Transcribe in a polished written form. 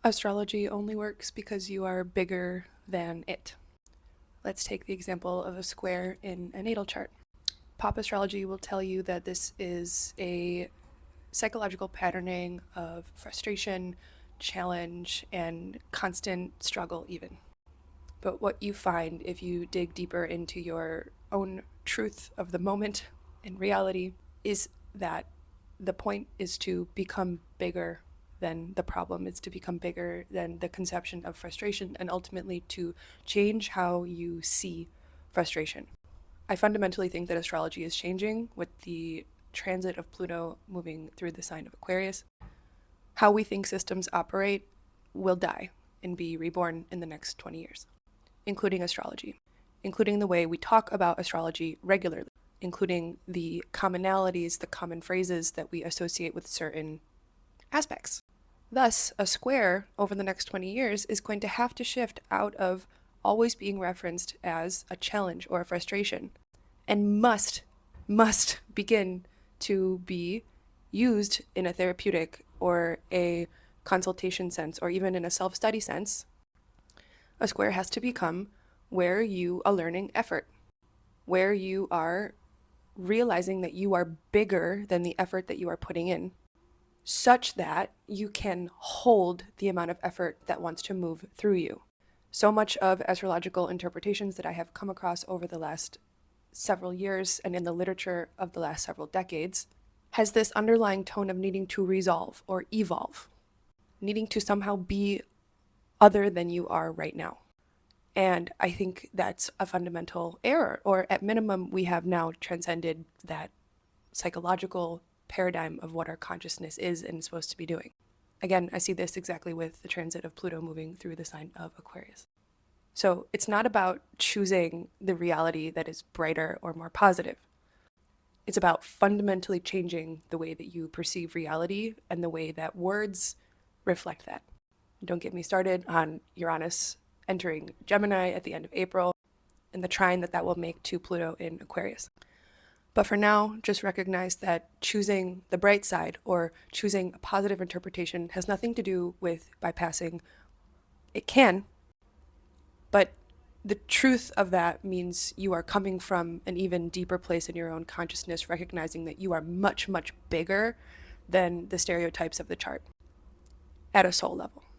Astrology only works because you are bigger than it. Let's take the example of a square in a natal chart. Pop astrology will tell you that this is a psychological patterning of frustration, challenge, and constant struggle, even. But what you find if you dig deeper into your own truth of the moment and reality is that the point is to become bigger than the problem. It's to become bigger than the conception of frustration and ultimately to change how you see frustration. I fundamentally think that astrology is changing with the transit of Pluto moving through the sign of Aquarius. How we think systems operate will die and be reborn in the next 20 years, including astrology, including the way we talk about astrology regularly, including the commonalities, the common phrases that we associate with certain aspects. Thus, a square over the next 20 years is going to have to shift out of always being referenced as a challenge or a frustration and must begin to be used in a therapeutic or a consultation sense or even in a self-study sense. A square has to become where you are learning effort, where you are realizing that you are bigger than the effort that you are putting in, such that you can hold the amount of effort that wants to move through you. So much of astrological interpretations that I have come across over the last several years and in the literature of the last several decades has this underlying tone of needing to resolve or evolve, needing to somehow be other than you are right now. And I think that's a fundamental error, or at minimum, we have now transcended that psychological paradigm of what our consciousness is and is supposed to be doing. Again, I see this exactly with the transit of Pluto moving through the sign of Aquarius. So it's not about choosing the reality that is brighter or more positive. It's about fundamentally changing the way that you perceive reality and the way that words reflect that. Don't get me started on Uranus entering Gemini at the end of April and the trine that that will make to Pluto in Aquarius. But for now, just recognize that choosing the bright side or choosing a positive interpretation has nothing to do with bypassing. It can, but the truth of that means you are coming from an even deeper place in your own consciousness, recognizing that you are much, much bigger than the stereotypes of the chart at a soul level.